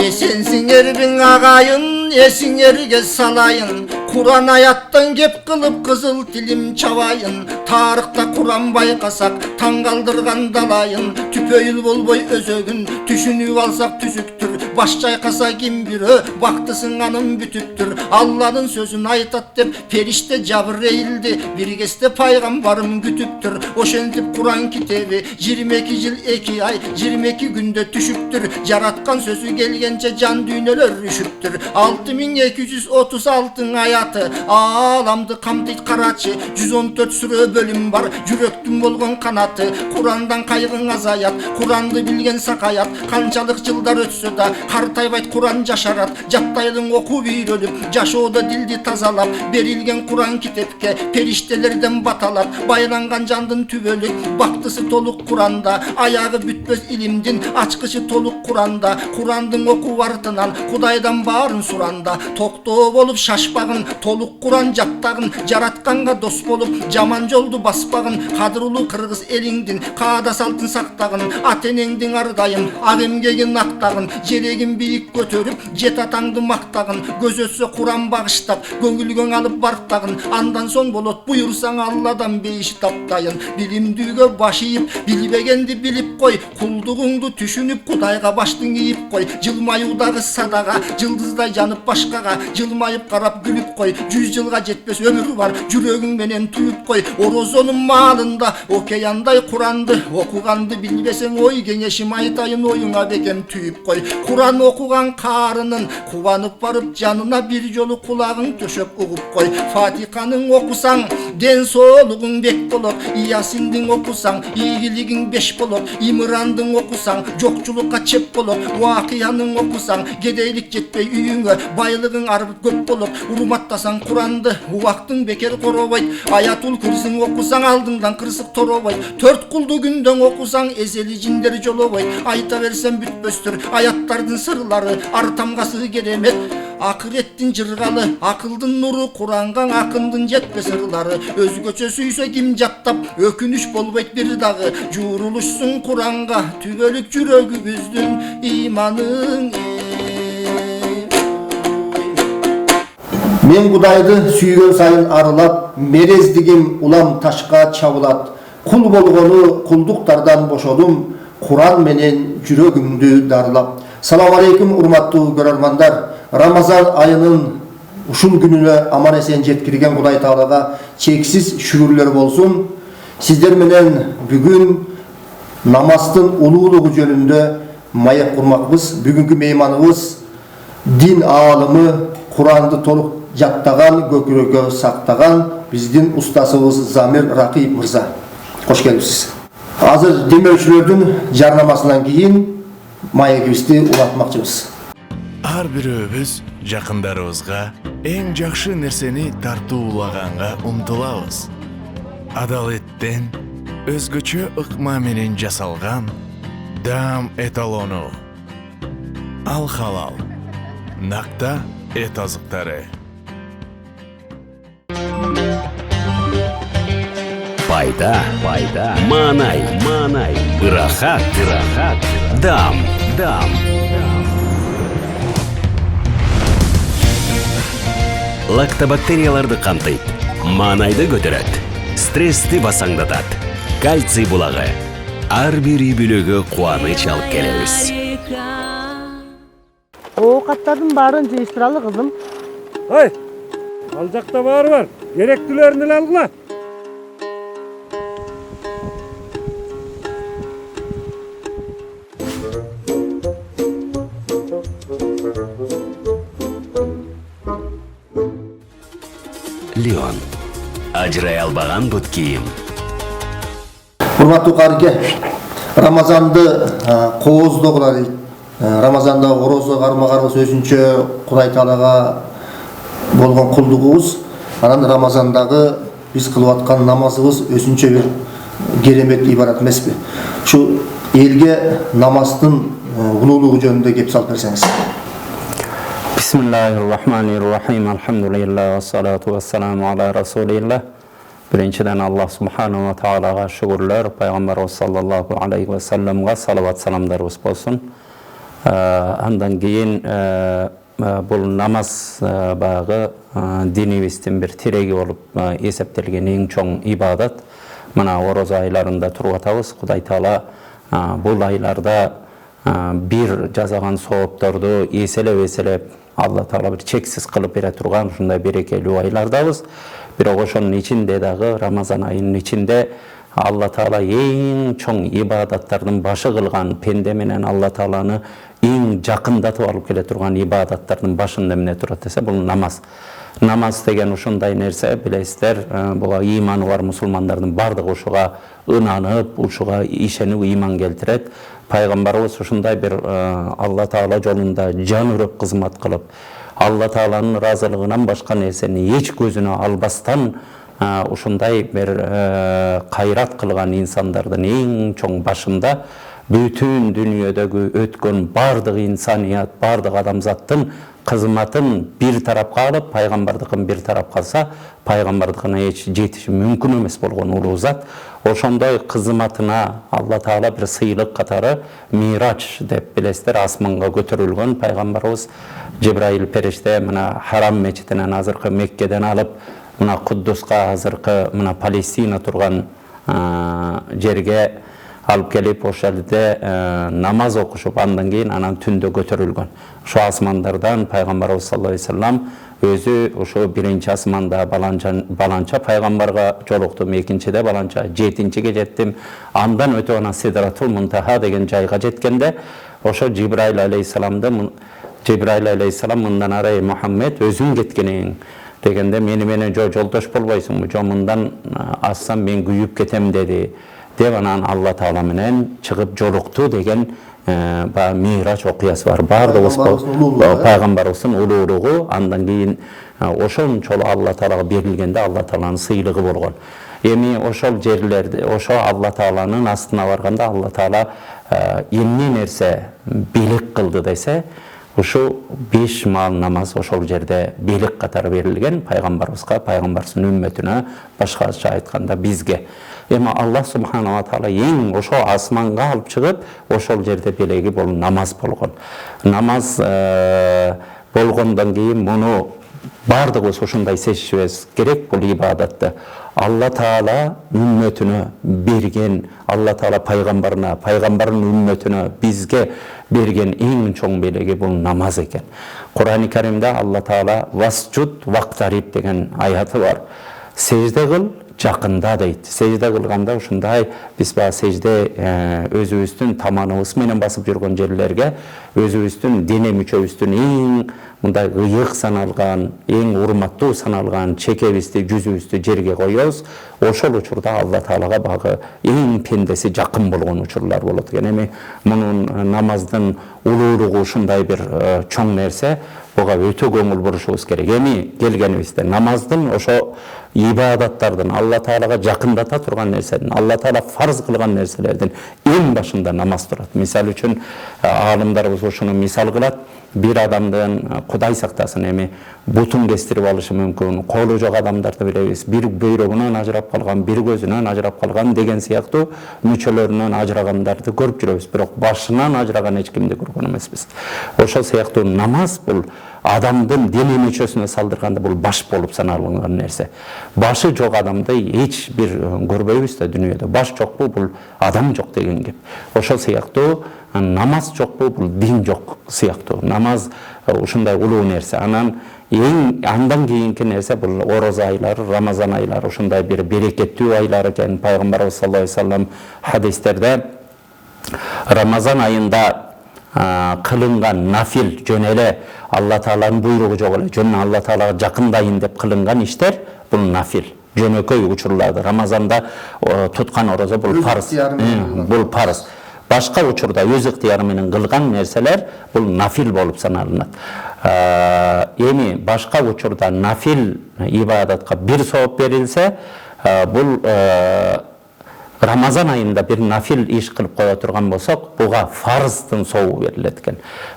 Esensin erbin ağayın, esinlerge salayın. Kur'an ayattan gep kılıp kızıl tilim çavayın. Tarıkta Kur'an baykasak tan kaldırgan dalayın. Tüpöyül bolboy özögün tüşünüp alsak tüzüktür. Baş çaykasa kim biri baktısın anım bütüktür. Allah'ın sözünü aytat dep perişte cabır eğildi. Bir geste paygambarım gütüktür. O şentip Kur'an kitabı 22 yıl 2 ay 22 günde tüşüktür. Yaratkan sözü gelgence can düğneler rüşüktür. 6236 hayatı alamdı kamtit karaçı. 114 sürü bölüm var yürektüm bolgon kanatı. Kur'an'dan kaygın azayat, Kur'an'dı bilgen sakayat. Kançalık yıllar ötse da kartaybayt Kur'an caşarat. Jattaydın oku bir ölüp jaşoda dildi tazalap. Berilgen Kur'an kitepke periştelerden batalat. Baylangan candın tübölük baktısı toluk Kur'an'da. Ayağı bütmez ilimdin açkışı toluk Kur'an'da. Kur'an'dın oku vartınan Kudaydan bağırın suranda. Toktoğu bolup şaşpağın toluk Kur'an jattağın. Jaratkanға dos bolup jaman joldu baspağın. Kadırulu kırgız elingdin kaada saltın saktağın. Atenengdin ardayım agemgegin aktağın. Jeregin biyik götörüp jet atаңды maktağın. Göz ötse Kur'an bağıştap göngülgön alıp barktağın. Andan son bolot buyursan Allah'dan beyiş taptayın. Bilimdüğe başıyıp bilbegendi bilip koy. Kulduğundu tüşünüp Kudayga baştın iyip koy. Jılmayudağı sadaga yıldızday janıp başkaga. Jılmayıp karap gülüp koy. 100 yılga jetpes ömür var jürögün menen tuyup koy. Orozonun malında okeyanday Kur'an'dı okugandı bilbesen oy genyeşim aytayın oyuna bekem tüyüp koy. Kur'an okugan karının kuvanıp varıp canına bir yolu kulağın töşöp uğup koy. Fatiha'nın okusan den soluğun bek bolop. Yasin'din okusan iyiligin 5 bolop. İmran'dın okusan jokçulukka çep bolop. Vakiyanın okusan gedeylik jetpey üyüngö. Baylığın arıp köp bolop. Urmattasan Kur'an'dı uvaktın beker korobay. Ayatul Kürsi'ni okusan aldığından kırsık torobay. 4 kuldu günden okusan ezeli cinleri jolobay. Ayta versen bütböstür ayatlardın sırları artamgası geremet. Akırettin jırgalı akıldın nuru Kur'an'gan akındın jetpe sırları. Özgöçö süyse kim jattap ökünüş bolbayt bir dağı. Juruluşsun Kur'an'ga tübölük jürögübüzdün imanın. Men Kudaydı süygön sayın arılap, merezdigim ulam taşka çavulat. Kul bolgonu kulduklardan boşodum, Kur'an menen jürögümdü darlap. Salamu aleyküm urmattуу görөрmandar. Ramazan ayının uşul gününe aman esen jetkirgen Kuday Taalaga çeksiz şükürler bolsun. Sizler menen bugün namastın ululuğu jönünde mayak kurmakbız. Bugünkü meymanımız din alımı, Kur'an'dı toluk jattağan, gökürökö saktağan bizdin ustasыбыз Zamir Raqi Mırza. Hoş geldiniz. Hazır demeçülördün jarnamasından keyin maygibizdi ulatmakçımız. Har birөөбүз жакындарыбызга эң жакшы нерсени тартуулаганга умтулабыз. Адалеттен өзгөчө ыкма менен жасалган дам эталону. Ал халал. Накта эт азыктары. Пайда, манай, ырахат, дам. Лактобактерияларды камтыйт, манайды көтөрөт, стрессти басаңдатат, кальций булагы. Ар бир үй бүлөгө кубаныч алып келебиз. Оокаттардын баарын жыйыштыралы кызым. Ой, ал жакта баары бар. Керектүүлөрүн эле алгыла. Леон. Ажырай албаган бут кийим. Урматтуу карыке, Рамазанды кооздогула дейт. Рамазанда орозо карма-каргыс өзүнчө Кудай Таалага болгон кулдугубуз. Анан Рамазандагы биз кылып аткан намазыбыз өзүнчө бир керемет ибарат эмеспи? Şu элге намаздын улуулугу жөнүндө кеп салып берсеңиз. Bismillahirrahmanirrahim. Elhamdülillah ve salatu ve selamu ala Resulillah. Birinciden Allah subhanahu ve ta'alaga şükürler. Peygamberimiz sallallahu aleyhi ve sellem'e salavat selamlarımız olsun. Andan keyin bul namaz bagı dinibizin bir tiregi olup eseptelgen eң çoң ibadat. Mına oroz aylarında turup atabız. Kuday Taala bul aylarda bir jazagan sooptordu eselep Allah Taala bir çeksiz kılıp bere turgan şunday berekeli aylardabız. Bирок ошонун ичинде дагы Рамазан айынын ичинде Алла Таала эң чоң ибадаттардын башы кылган пенде менен Алла Тааланы эң жакындатып алып келе турган ибадаттардын башында эмне турат десе бул намаз. Намаз деген ушундай нерсе, билесиздер, буга иманы бар мусулмандардын бардыгы ушуга ынанып, ушуга ишенип иман келтирет. Пайгамбарыбыз ушундай бир Алла Таала жолунда жан үрөп кызмат кылып, Алла Тааланын разылыгынан башка нерсени эч көзүнө албастан ушундай бир кайрат кылган инсандардын эң чоң башында бүтүн дүйнөдөгү өткөн бардык инсаният, бардык адамзаттын кызматын бир тарапка алып, пайгамбардыкын бир тарапка алса, пайгамбардыкына эч жетиши мүмкүн эмес болгон улуу зат. Ошондой кызматына Алла Таала бир сыйлык катары Мирач деп билесиздер, асманга көтөрүлгөн пайгамбарыбыз Жибраил периште мына Харам мечитинен азыркы Меккеден алып, мына Куддуска азыркы мына Палестина турган жерге алып келип, ошол жерде намаз окушуп, андан кийин анан түндө көтөрүлгөн. Ошо асмандардан пайгамбарыбыз саллаллаху алейхи вассалам өзү ошо биринчи асманда баланча пайгамбарга жолуктум, экинчиде баланча, жетинчиге жеттим. Андан өтүп анан Сидратул Мунтаха деген жайга жеткенде ошо Жибраил алейхиссалам мындан ары Мухаммед өзүң кеткениң дегенде мени менен жолдош болбойсуңбу, жо мындан ассам мен күйүп кетем деди. Деп анан Алла Таала менен чыгып жолукту деген Мирач окуясы бар. Бардыгыбыз пайгамбарыбыздын улуулугу, андан кийин ошончолу Алла Таалага берилгенде Алла Тааланын сыйлыгы болгон. Эми ошол жерлерде, ошо Алла Тааланын астына барганда Алла Таала эмне нерсе белек кылды десе, ушу 5 маал намаз ошол жерде белек катары берилген пайгамбарыбызга, пайгамбарыбыздын үммөтүнө, башкача айтканда бизге. Эми Алла Субханала Таала эң ошо асманга алып чыгып, ошол жерде белеги бул намаз болгон. Намаз болгондон кийин муну бардыгыбыз ошондой сезишибиз керек, бул ибадатты Алла Таала үммөтүнө берген, Алла Таала пайгамбарына, пайгамбардын үммөтүнө, бизге берген эң чоң белеги бул намаз экен. Кур'ан-ы Каримде Алла Таала «Васджуд вақтариб» деген аяты бар. Сежде кыл, жакында дейт. Сежде кылганда ушундай биз ба сежде өзүбүздүн таманыбыз менен басып жүргөн жерлерге өзүбүздүн дене мүчөбүздүн эң мындай ыйык саналган, эң урматтуу саналган чекебизди, жүзүбүздү жерге коебуз. Ошол учурда Алла Таалага багы эң пендеси жакын болгон учурлар болот экен. Эми мунун намаздын улуулугу ушундай бир чоң нерсе, буга өтө көңүл бурушубуз керек. Эми келгенибизде намаздын ошо ибадаттардын, Алла Таалага жакындата турган нерседин, Алла Таала фарз кылган нерселердин эң башында намаз турат. Мисал үчүн аалымдарыбыз ушуну мисал кылат. Bir adamdan Kuday saktasın, emi butun kestirip alışı mümkün. Kolu jok adamdardı bilebиз. Bir böyrөгүнөн ajırap kalgan, bir gözüнөн ajırap kalgan degen siyaktуу müçөлөрүнөн ajıragandарды көрүп жүрөбүз. Бирок башынан ажыраган эч кимди көргөн эмеспиз. Ошол сыяктуу намаз бул адамдын дене мүчөсүнө салдырганда бул баш болуп саналган нерсе. Башы жок адамды эч бир көрбөйбүз да дүйнөдө. Баш жокпу, бул адам жок деген кеп. Ошол сыяктуу намаз жокпу, бул дин жок сыяктуу. Намаз ушундай улуу нерсе. Андан кийинки нерсе бул ороз айлары, Рамазан айлары ушундай бир берекеттүү айлар экен. Пайгамбарыбыз саллаллаху алейхи вассалам хадистерде Рамазан айында кылынган нафил жөн эле Алла Тааланын буйругу жок эле, жөн Алла Таалага жакындайын деп кылынган иштер бул нафил. Жөнөкөй учурларды Рамазанда туткан орозо бул парыз. Бул парыз. Башка учурда өз ыктыяры менен кылган нерселер бул нафил болуп саналынат. Эми башка учурда нафил ибадатка бир сооп берилсе, бул Ramazan ayında bir nafil iş kılıp koya turgan bolsok, buga farzdın soğu verilet eкен.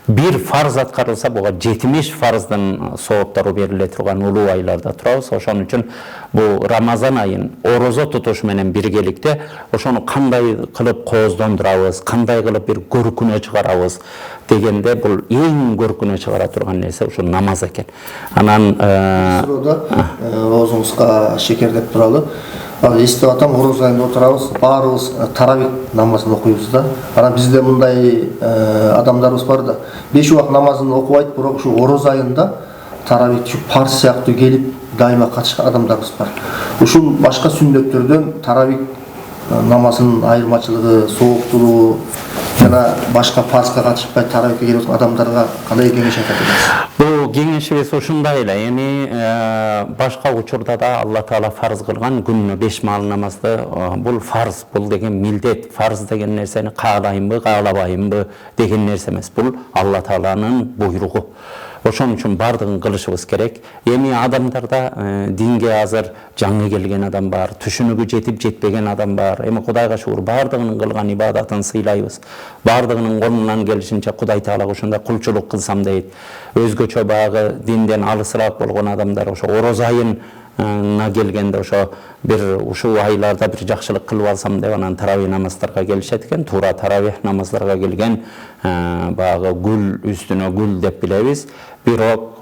Bir farz atkarılsa buga 70 farzdın soğupları verilet turgan ulu aylarda turabız. Oşon üçün bu Ramazan ayın orozo tutuş menen birgelikte oşonu kanday kılıp kozdondurabız, kanday kılıp bir görküne çıkarabız degende bul eң görküne çıkara turgan nese uşu namaz eken. Anan Sırada oğuzumuzga şekerdep turalı. Естіп атам, оруз айында отырабыз, баарыбыз таравих намазын окуйбуз да. Анан бизде мындай адамдарыбыз бар да. 5 убак намазын окубайт, бирок ушу оруз айында таравих парз сыяктуу келип дайыма катышкан адамдарыбыз бар. Ушул башка сүннөттөрдөн таравих намазынын айырмачылыгы, сооктулугу жана башка парзга катышпай таравихке келип аткан адамдарга кандай кеңеш айтат экенсиз? Bu kеңешибиз ушундай эле. Эми башка учурда да Алла Таала фарз кылган күнүнө 5 маал намазды бул фарз, бул деген милдет. Фарз деген нерсени каалайынбы, каалабайынбы деген нерсе эмес. Бул Алла Тааланын буйругу. Ошон үчүн бардыгын кылышыбыз керек. Эми адамдарда динге азыр жаңы келген адам бар, түшүнүгү жетип жетпеген адам бар. Эми Кудайга шүгүр бардыгынын кылган ибадатын сыйлайбыз. Бардыгынын колунан келишинче Кудай Таалага ошондой кулчулук кылсам дейт. Өзгөчө багы динден алысыраак болгон адамдар ошо ороз айына келгенде ошо бир ушул айларда бир жакшылык кылып алсам деп анан таравих намаздарга келишет экен. Туура таравих намаздарга келген багы гүл үстүнө гүл деп билебиз. Бирок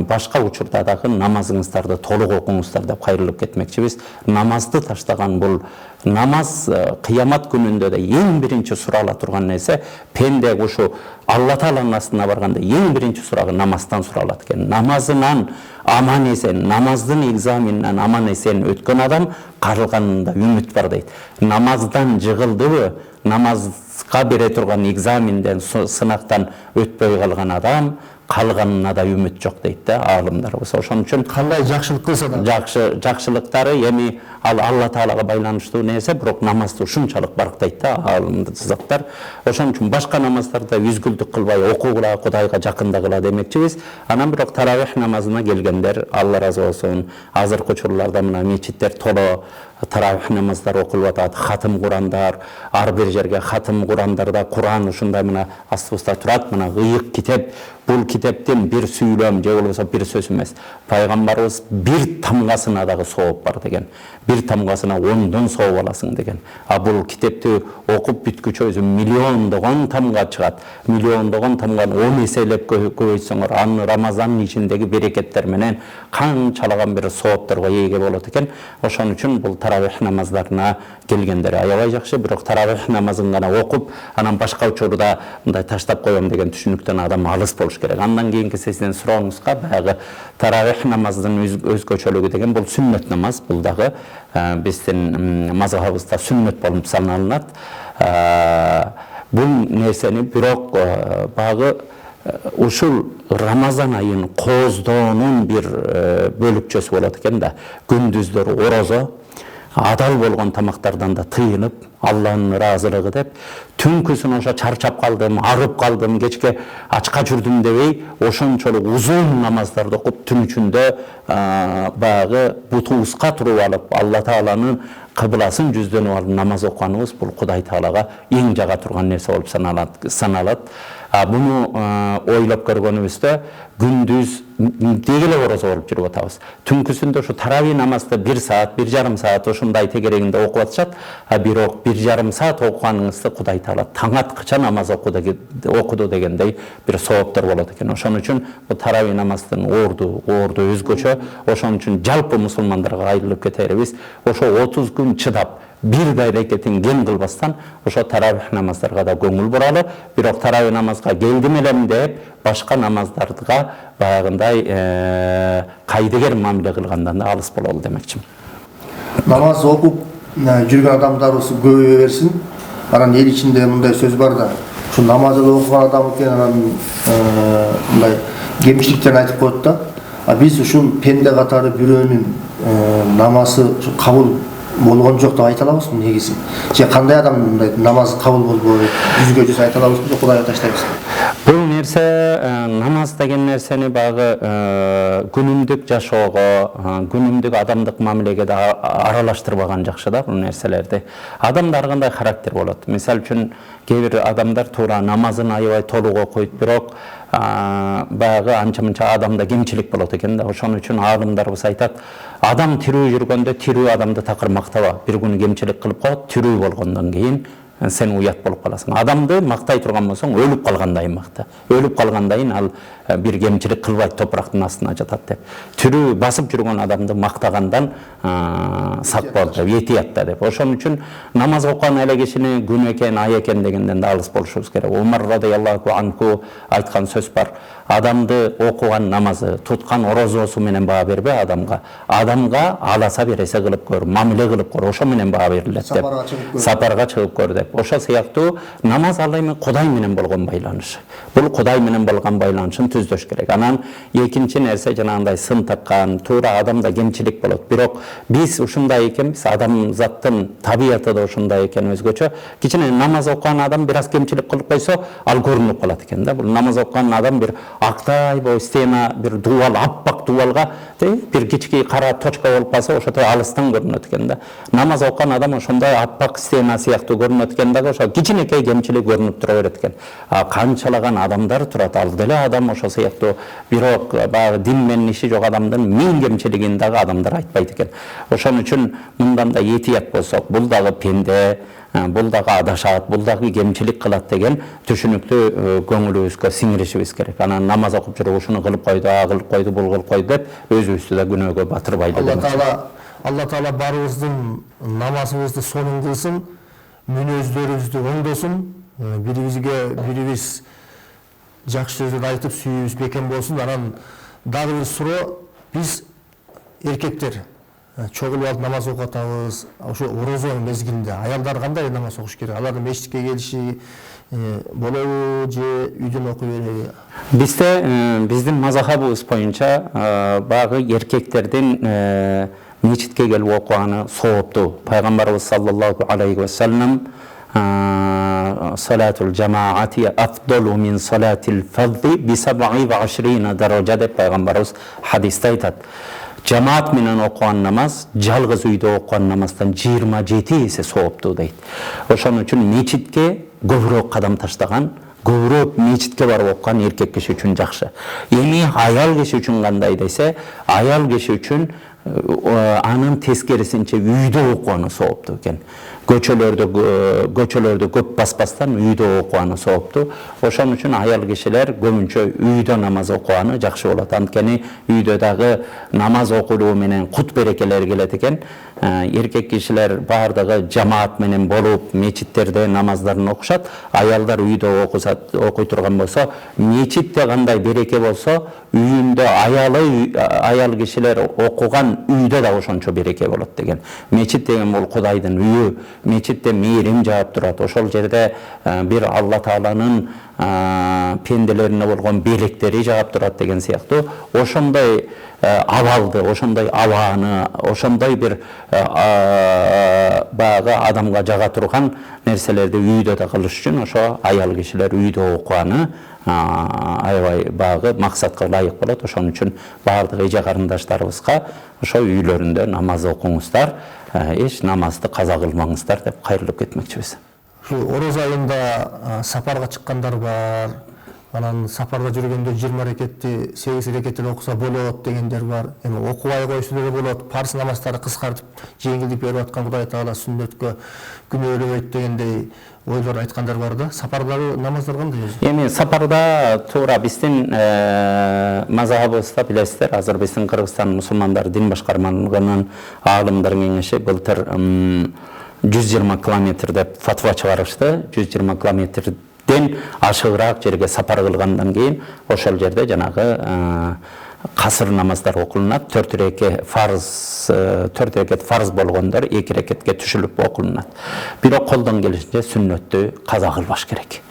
башка учурда дагы намазыңыздарды толук окуңуздар деп кайрылып кетмекчибиз. Намазды таштаган бул намаз кыямат күнүндө да эң биринчи сурала турган нерсе, пенде ушу Алла Тааланын астына барганда эң биринчи сурагы намаздан суралат экен. Намазынан аман эсен, намаздын экзаменинен аман эсен өткөн адам калганында үмүт бар дейт. Намаздан жыгылдыбы, намазга бере турган экзаменден, сынактан өтпөй калган адам калганына да үмүт жок дейт да аалымдарыбыз. Ошон үчүн Кандай жакшылык кылса да жакшылыктары эми ал Алла Таалага байланыштуу нерсе, бирок намазды ушунчалык барктайт да аалымдызаттар. Ошон үчүн башка намаздарды үзгүлдүк кылбай окугула, Кудайга жакындагыла демекчибиз. Анан бирок таравих намазына келгендер, Алла разы болсун, азыркы учурларда мына мечиттер толо таравих намаздар окулуп атат, хатым Курандар, ар бир жерге хатым Курандарда Куран ушундай мына астыбызда турат, мына ыйык китеп. Бул китептин бир сүйлөм же болбосо бир сөз эмес. Пайгамбарыбыз бир тамгасына дагы сооп бар деген. Бир тамгасына 10дон сооп аласың деген. А бул китепти окуп бүткүчө өзү миллиондогон тамга чыгат. Миллиондогон тамганы 10 эселеп көбөйтсөңөр, аны Рамазандын ичиндеги берекеттер менен канчалаган бир соопторго ийге болот экен. Ошон үчүн бул таравих намаздарына келгендер аябай жакшы, бирок таравих намазын гана окуп, анан башка учурда мындай таштап коем деген түшүнүктөн адам алыс болуш керек. Андан кийинки сиздин сурооңузга баягы таравих намаздын өзгөчөлүгү деген бул сүннөт намаз, бул дагы биздин мазхабыбызда сүннөт болуп саналынат. Бул нерсени бирок багы ушул Рамазан айын кооздоонун бир бөлүкчөсү болот экен да. Күндүздөрү орозо, адал болгон тамактардан да тыйынып, Алланын ыраазылыгы деп, түнкүсүн ошо чарчап калдым, арып калдым, кечке ачка жүрдүм дебей, ошончолук узун намаздарды окуп, түн ичинде баягы бутубузга туруп алып, Алла Тааланын кыбласын жүздөнүп алып намаз окуганыбыз бул Кудай Таалага эң жага турган нерсе болуп саналат. Буну ойлоп көргөнүбүздө күндүз деги эле орозо болуп жүрүп атабыз. Түнкүсүндө ушу таравih намазды 1 саат, 1,5 саат ушундай тегерегинде окуп атышат. Бирок 1,5 саат окуганыңызды Кудай Таала таң аткыча намаз окуду дегендей бир сооптор болот экен. Ошон үчүн бул таравih намаздын орду өзгөчө. Ошон үчүн жалпы мусулмандарга айрылып кетерибиз. Ошо 30 күн чыдап бир да эрекетин кем кылбастан ошо таравих намаздарга да көңүл буралы. Бирок таравih намазга келдим элем деп башка намаздардыга баягындай кайдыгер мамиле кылгандан да алыс бололу демекчимин. Намаз окуп жүргөн адамдарыбыз көбөйө берсин. Анан эл ичинде мындай сөз бар да, ушу намаз окуган адам экен, анан мындай кемчиликтерин айтып коет да. Биз ушул пенде катары бирөөнүн намазы кабыл болгон жок деп айта алабызбы негизи? Же кандай адам мындай намаз кабыл болбой, жүзгө жүз айта алабызбы же Кудайга таштайбызбы? Бул нерсе намаз деген нерсени багы күнүмдүк жашоого, күнүмдүк адамдык мамилеге да аралаштырбаган жакшы да бул нерселерди. Адамдар кандай характер болот? Мисал үчүн кээ бир адамдар туура намазын аябай толук окуйт, бирок баягы анча-мынча адамда кемчилик болот экен да. Ошон үчүн аалымдарыбыз айтат, адам тирүү жүргөндө тирүү адамды такыр мактаба. Бир күнү кемчилик кылып коет, тирүү болгондон кийин сен уят болуп каласың. Адамды мактай турган болсоң, өлүп калгандайын макта. Өлүп калгандайын ал бир кемчилик кылбайт, топурактын астына жатат деп. Тирүү басып жүргөн адамды мактагандан сак бол деп, этиятта деп. Ошон үчүн намаз окуган эле кишини күн экен, ай экен дегенден да алыс болушубуз керек. Умар радыйаллаху анху айткан сөз бар. Адамды окуган намазы, туткан орозосу менен баа бербе адамга. Адамга аласа бересе кылып көр, мамиле кылып көр, ошо менен баа берилет деп. Сапарга чыгып көр деп. Ошо сыяктуу намаз ал эми Кудай менен болгон байланыш. Бул Кудай менен болгон байланышын түздөш керек. Анан экинчи нерсе жанагындай сын таккан, туура адамда кемчилик болот. Бирок биз ушундай экенбиз, адамзаттын табияты да ушундай экен өзгөчө. Кичине намаз окуган адам бир аз кемчилик кылып койсо, ал көрүнүп калат экен да. Бул намаз окуган адам бир актай бо стена, бир дубал, аппак дубалга бир кички кара точка болуп калса, ошото алыстан көрүнөт экен да. Намаз окуган адам ошондой аппак стена сыяктуу көрүнөт экен дагы, ошо кичинекей кемчилик көрүнүп тура берет экен. Канчалаган адамдар турат, ал деле адам ошо сыяктуу, бирок баягы дин менен иши жок адамдын миң кемчилигин дагы адамдар айтпайт экен. Ошон үчүн мындан да этият болсок, бул дагы пенде, бул дагы адашат, бул дагы кемчилик кылат деген түшүнүктү көңүлүбүзгө сиңиришибиз керек. Анан намаз окуп жүрүп ушуну кылып койду, а кылып койду, бул кылып койду деп өзүбүздү да күнөөгө батырбайлы демекчи. Алла Таала барыбыздын намазыбызды сонун кылсын, мүнөздөрүбүздү оңдосун, бирибиз жакшы сөздөрдү айтып сүйүүбүз бекем болсун. Анан дагы бир суроо, биз эркектер чогулуп алып намаз окуп атабыз. Ошо орозо мезгилинде аялдар кандай намаз окуш керек? Алардын мечитке келиши болобу же үйдөн окуй береби? Биздин мазхабыбыз боюнча багы эркектердин мечитке келип окуганы сооптуу. Пайгамбарыбыз саллаллаху алейхи ва саллям салатул жамаати афдалу мин салатил фадди би 27 даража деп пайгамбарыбыз хадисте айтат. Жамаат менен окуган намаз жалгыз үйдө окуган намаздан 27 эсе сооптуу дейт. Ошон үчүн мечитке көбүрөөк кадам таштаган, көбүрөөк мечитке барып окуган эркек киши үчүн жакшы. Эми аял киши үчүн кандай десе, аял киши үчүн анын тескерисинче үйдө окуганы сооптуу экен. Көчөлөрдө көп баспастан үйдө окуганы сооптуу. Ошон үчүн аял кишилер көбүнчө үйдө намаз окуганы жакшы болот. Анткени үйдө дагы намаз окулуу менен кут берекелер келет экен. Эркек кишилер баардыгы жамаат менен болуп мечиттерде намаздарын окушат. Аялдар үйдө окуй турган болсо, мечитте кандай береке болсо, үйүндө аял кишилер окуган үйдө да ошончо береке болот деген. Мечит деген бул Кудайдын үйү. Мечитте мейрим жаап турат. Ошол жерде бир Алла Тааланын пенделерине болгон белектери жаап турат деген сыяктуу. Ошондой абалды, ошондой абааны, ошондой бир баягы адамга жага турган нерселерди үйдө да кылыш үчүн ошо аял кишилер үйдө окуганы аябай баягы максатка ылайык болот. Ошон үчүн баардык эже карындаштарыбызга ошо үйлөрүндө намаз окуңуздар, эч намазды каза кылмаңыздар деп кайрылып кетмекчибиз. Ороз айында сапарга чыккандар бар. Анан сапарда жүргөндө 20 рекетти 8 рекеттен окуса болот дегендер бар. Эми окубай койсо деле болот. Парз намаздарды кыскартып, жеңилдик берип аткан Кудай Таала сүннөткө күнөөлөбөйт дегендей ойлор айткандар бар да. Сапардагы намаздар кандай? Эми сапарда туура биздин мазхабыбызда билесиздер, азыр биздин Кыргызстан мусулмандар дин башкармалыгынын аалымдар кеңеши былтыр 120 километр деп фатва чыгарышты. 120 километрден ашыгыраак жерге сапар кылгандан кийин ошол жерде жанагы касыр намаздар окулунат. 4 рекет фарз болгондор 2 рекетке түшүлүп окулунат. Бирок колдон келишинче сүннөттү каза кылбаш керек.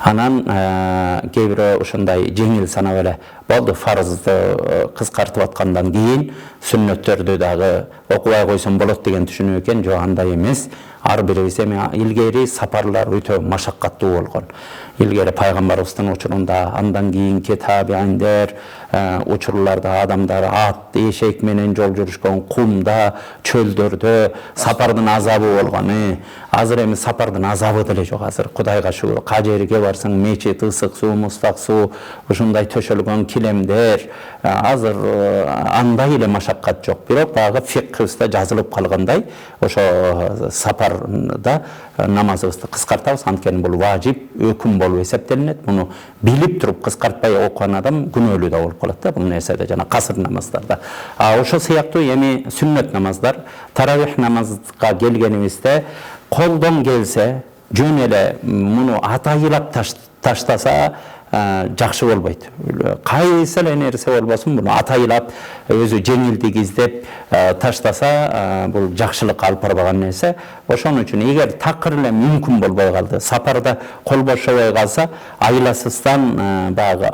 Анан кээ бирөө ушундай жеңил санап эле Болды фарызды кыскартып аткандан кийин сүннөттөрдү дагы окубай койсом болот деген түшүнүү экен. Жок, андай эмес. Ар бирибиз эми илгери сапарлар өтө машаккаттуу болгон. Илгери пайгамбарыбыздын учурунда, андан кийинки табииндер учурларда адамдар ат, эшек менен жол жүрүшкөн, кумда, чөлдөрдө сапардын азабы болгон. Азыр эми сапардын азабы деле жок. Азыр Кудайга шүгүр, кажерге барсаң мечит, ысык суу, мустак суу, ушундай төшөлгөн килемдер. Азыр андай эле машаккат жок. Бирок багы фикхибизде жазылып калгандай, ошо сапарда намазыбызды кыскартабыз. Анткени бул важип, өкүм болуп эсептелинет. Муну билип туруп кыскартпай окуган адам күнөөлүү да болуп калат да бул нерседе, жана касыр намаздарда. Ошо сыяктуу эми сүннөт намаздар, таравих намазга келгенибизде колдон келсе, жөн эле муну атайылап таштаса жакшы болбойт. Кайсы эле нерсе болбосун, муну атайылап өзү жеңилдик издеп таштаса бул жакшылыкка алып барбаган нерсе. Ошон үчүн эгер такыр эле мүмкүн болбой калды, сапарда кол бошобой калса, айыласыздан багы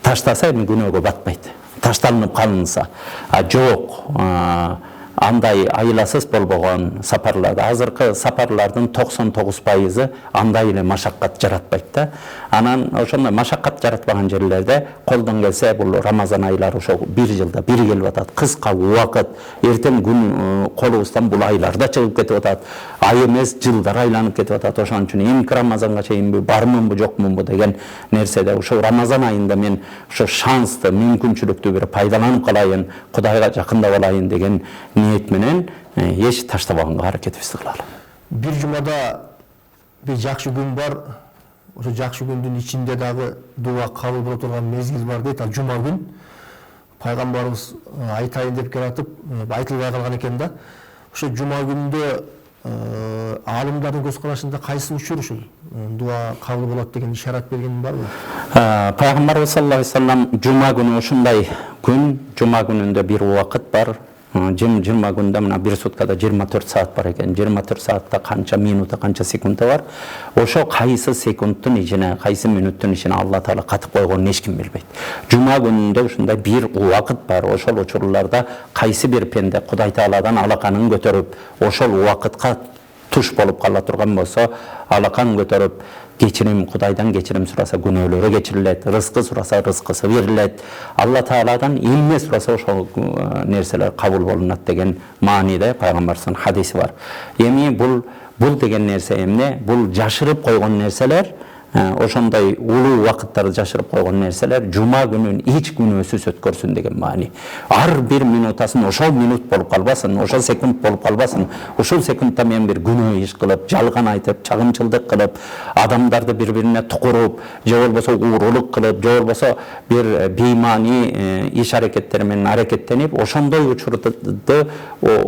таштаса эми күнөөгө батпайт. Ташталынып калынса. Жок, андай айыласыз болбогон сапарларда, азыркы сапарлардын 99% андай эле машаккат жаратпайт да. Анан ошондой машаккат жаратпаган жерлерде колдон келсе бул Рамазан айлары ошо бир жылда бир келип атат. Кыска убакыт, эртең күн колубуздан бул айларда чыгып кетип атат. Ай эмес, жылдар айланып кетип атат. Ошон үчүн эмки Рамазанга чейинби, бармынбы, жокмунбу деген нерседе ошо Рамазан айында мен ошо шансты, мүмкүнчүлүктү бир пайдаланып калайын, Кудайга жакындап алайын деген ниет менен эч таштабаганга аракетибизди кылалы. Бир жумада бир жакшы күн бар. Ошо жакшы күндүн ичинде дагы дуа кабыл боло турган мезгил бар дейт. Ал жума күн. Пайгамбарыбыз айтайын деп келатып, айтылбай калган экен да. Ошо жума күндө алымдардын көз карашында кайсы учур ушул дуа кабыл болот деген ишарат берген барбы? Пайгамбарыбыз саллаллаху алейхи вассалам жума күнү ушундай күн, жума күнүндө бир убакыт бар. Жыма күндө мына бир суткада 24 саат бар экен. 24 саатта канча минута, канча секунда бар. Ошо кайсы секундтун ичине, кайсы минуттун ичине Алла Таала катып койгонун эч ким билбейт. Жума күнүндө ушундай бир убакыт бар. Ошол учурларда кайсы бир пенде Кудай Тааладан алаканын көтөрүп, ошол убакытка туш болуп кала турган болсо, алакан көтөрүп кечирим, Кудайдан кечирим сураса күнөөлөрү кечирилет, рызкы сураса рызкысы берилет. Алла Тааладан эмне сураса ошол нерселер кабыл болунат деген мааниде пайгамбардын хадиси бар. Эми бул деген нерсе эмне? Бул жашырып койгон нерселер, ошондой улуу убакыттарды жашырып койгон нерселер жума күнүн эч күнөөсүз өткөрсүн деген маани. Ар бир минутасын ошол минут болуп калбасын, ошол секунд болуп калбасын. Ошол секундта мен бир күнөө иш кылып, жалган айтып, чагымчылдык кылып, адамдарды бири-бирине тукуруп, же болбосо уурулук кылып, же болбосо бир беймани иш аракеттер менен аракеттенип, ошондой учурду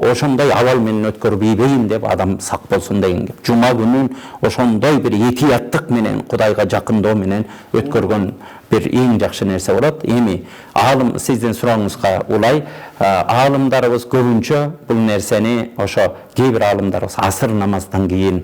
ошондой абал менен өткөрбөйбөйүн деп адам сак болсун деген кеп. Жума күнүн ошондой бир этияттык менен Кудайга жакындоо менен өткөргөн бир эң жакшы нерсе болот. Эми алым сиздин сурооңузга улай, алымдарыбыз көбүнчө бул нерсени ошо кээ бир алымдарыбыз асыр намаздан кийин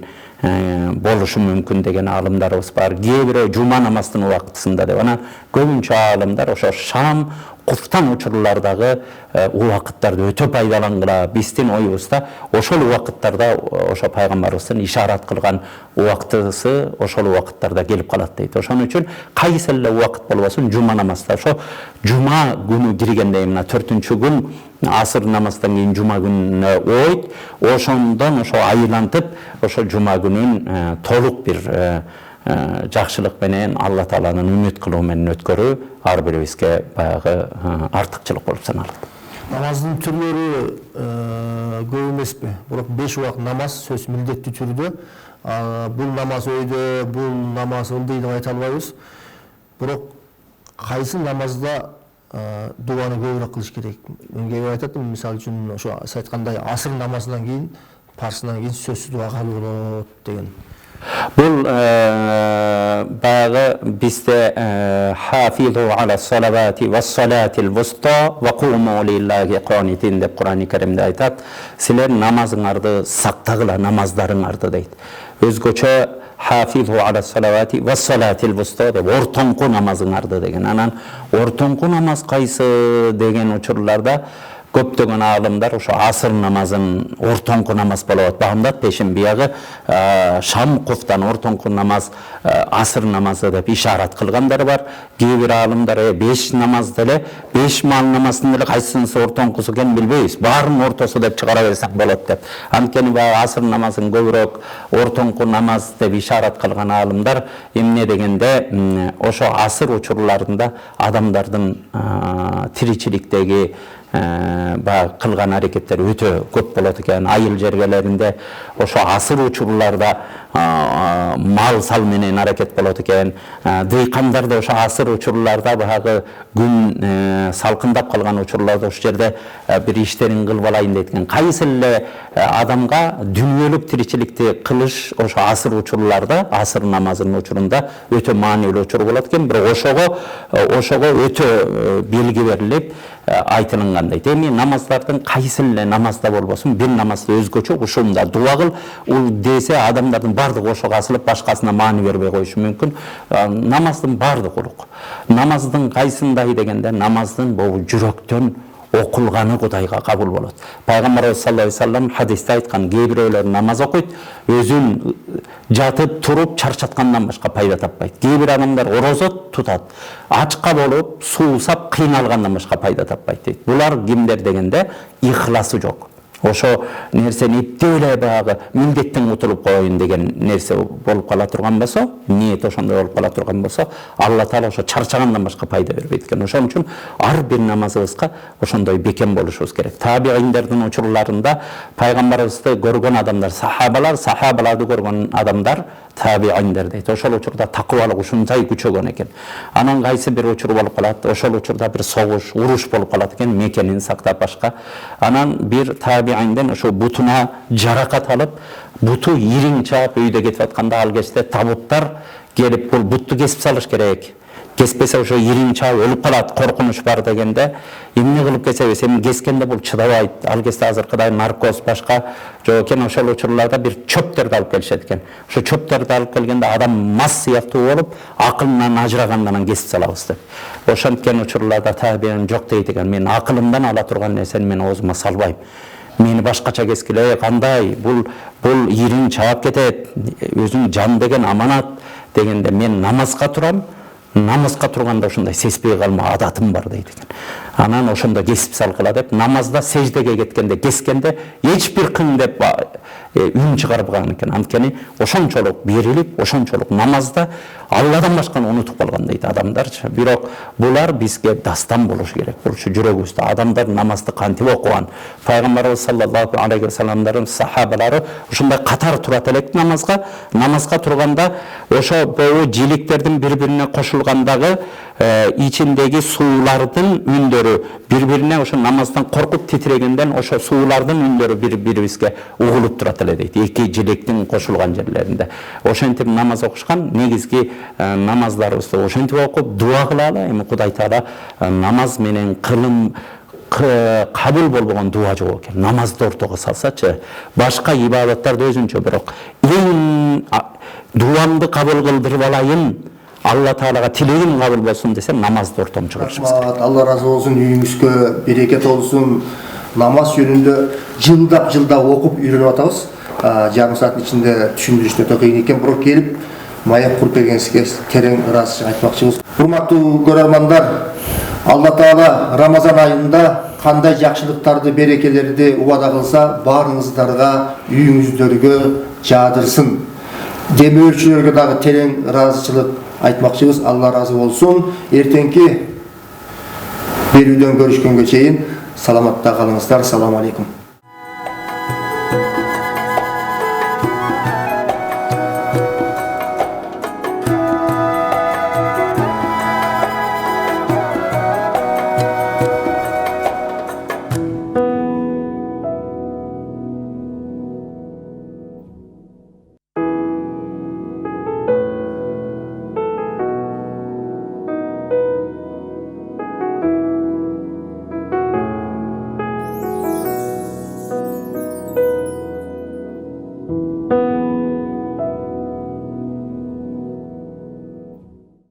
болушу мүмкүн деген алымдарыбыз бар. Кээ бирөө жума намаздын убактысында деп. Анан көбүнчө алымдар ошо шам куфтан учурлардагы убакыттарды өтө пайдалангыла. Биздин оюбузда ошол убакыттарда ошо пайгамбарыбыздын ишарат кылган убактысы ошол убакыттарда келип калат дейт. Ошон үчүн кайсы эле убакыт болбосун жума намазда ошо жума күнү киргенде мына 4-күн асыр намаздан кийин жума күнүнө ойт, ошондон ошо айылантып ошо жума күнүн толук бир жакшылык менен Алла Тааланын үмүт кылуу менен өткөрүү ар бирибизге баягы артыкчылык болуп саналат. Намаздын түрлөрү көп эмеспи? Бирок 5 убакыт намаз сөз милдеттүү түрдө. Бул намаз өйдө, бул намаз ылдый деп айта албайбыз. Бирок кайсы намазда дуаны көбүрөөк кылыш керек? Мен кээ айтат, мисалы үчүн ошо айткандай асыр намазынан кийин, парсынан кийин сөзсүз дуа кабыл болот деген. Бул баягы бизде хафизу аля салавати ва салатил вуста ва куму лиллахи канитин деп Кур'ан-ы Каримде айтат. Силер намазыңарды сактагыла, намаздарыңарды дейт. Өзгөчө hafizu ala salavati ve salatil vusta deb ortoңку namazыңарды деген. Анан ortoңку намаз кайсы деген учурларда көптөгөн аалымдар ошо асыр намазын ortoңку намаз болот. Багымдат пешин биягы шам куфтан ortoңку намаз асыр намазы деп ишарат кылгандар бар. Кээ бир аалымдар 5 намазды эле 5 мал намазын эле кайсынысы ortoңкусу экенин билбейбиз. Баарын ортосу деп чыгара берсек болот деп. Анткени баягы асыр намазын көбүрөөк ortoңку намаз деп ишарат кылган аалымдар эмне дегенде ошо асыр учурларында адамдардын тиричиликтеги кылган аракеттер өтө көп болот экен. Айыл жергелеринде ошо асыр учурларда мал сал менен аракет болот экен. Дыйкандар да ошо асыр учурларда баягы күн салкындап калган учурларда ошол жерде бир иштерин кылып алайын дейт экен. Кайсы эле адамга дүнүйөлүк тиричиликти кылыш ошо асыр учурларда, асыр намазынын учурунда өтө маанилүү учур болот экен. Бирок ошого өтө белги берилип айтылгандай. Эми намаздардын кайсы эле намазда болбосун, бир намазда өзгөчө ушунда дуа кыл, ул десе адамдардын бардыгы ошого асылып башкасына маани бербей коюшу мүмкүн. Намаздын бардыгы улук. Намаздын кайсындай дегенде, намаздын бул жүрөктөн окулганы Кудайга кабыл болот. Пайгамбарыбыз саллаллаху алейхи вассалам хадисте айткан, кээ бирөөлөр намаз окуйт, өзүн жатып туруп чарчаткандан башка пайда таппайт. Кээ бир адамдар орозо тутат, ачка болуп, суусап, кыйналгандан башка пайда таппайт дейт. Булар кимдер дегенде, ихласы жок. Ошо нерсени иптеп эле баягы милдеттен утулуп коеюн деген нерсе болуп кала турган болсо, ниет ошондой болуп кала турган болсо, Алла Таала ошо чарчагандан башка пайда бербейт экен. Ошон үчүн ар бир намазыбызга ошондой бекем болушубуз керек. Табииндердин учурларында пайгамбарыбызды көргөн адамдар, сахабаларды көргөн адамдар табииндер дейт. Ошол учурда такыбалык ушунчай күчөгөн экен. Анан кайсы бир учур болуп калат, ошол учурда бир согуш, уруш болуп калат экен, мекенин сактап башка. Анан бир табиинден ошо бутуна жаракат алып, буту ириң чаап өйдө кетип атканда ал кезде табуттар келип бул бутту кесип салыш керек. Кеспесе ошо ириң чаап өлүп калат, коркунуч бар дегенде, эмне кылып кесебиз? Эми кескенде бул чыдабайт. Ал кезде азыркыдай наркоз башка жок экен. Ошол учурларда бир чөптөрдү алып келишет экен. Ошо чөптөрдү алып келгенде адам мас сыяктуу болуп, акылынан ажырагандан кесип салабыз деп. Ошенткен учурларда табиин жок дейт экен. Мен акылымдан ала турган нерсени мен оозума салбайм. Мени башкача кескиле, кандай? Бул ириң чаап кетет. Өзүң жан деген аманат дегенде мен намазга турам. Намазга турганда ошондой сезбей калма адатым бар дейт экен. Анан ошондо кесип салгыла деп, намазда сеждеге кеткенде, кескенде эч бир кың деп үн чыгарбаган экен. Анткени ошончолук берилип, ошончолук намазда Алладан башканы унутуп калган дейт адамдарчы. Бирок булар бизге дастан болуш керек. Болчу жүрөгүбүздө адамдар намазды кантип окуган. Пайгамбарыбыз саллаллаху алейхи вассаламдын сахабалары ушундай катар турат элек намазга турганда ошо боо жиликтердин бири-бирине кошулгандагы ичиндеги суулардын үндөрү бири-бирине ошо намаздан коркуп титирегенден ошо суулардын үндөрү бири-бирибизге угулуп турат эле дейт. Эки жилектин кошулган жерлеринде. Ошентип намаз окушкан, негизги намаздарыбызды ошентип окуп дуа кылалы. Эми Кудай Таала намаз менен кылым кабыл болбогон дуа жок экен. Намазды ортого салсачы, башка ибадаттарды өзүнчө, бирок эң дуамды кабыл кылдырып алайын, Алла Таалага тилегим кабыл болсун десе, намазды ортоң чыгарышыбыз керек. Алла разы болсун, үйүңүзгө берекет болсун. Намаз жөнүндө жылдап окуп үйрөнүп атабыз. Жарым сааттын ичинде түшүндүрүш өтө кыйын экен, бирок келип маек куруп бергениңизге терең ыраазычылык айтмакчыбыз. Урматтуу көрөрмандар, Алла Таала Рамазан айында кандай жакшылыктарды, берекелерди убада кылса, баарыңыздарга, үйүңүздөргө жаадырсын. Демөөрчүлөргө дагы терең ыраазычылык айтмакчыбыз. Алла разы болсун. Эртеңки берүүдөн көрүшкөнгө чейин саламатта калыңыздар. Салам алейкум.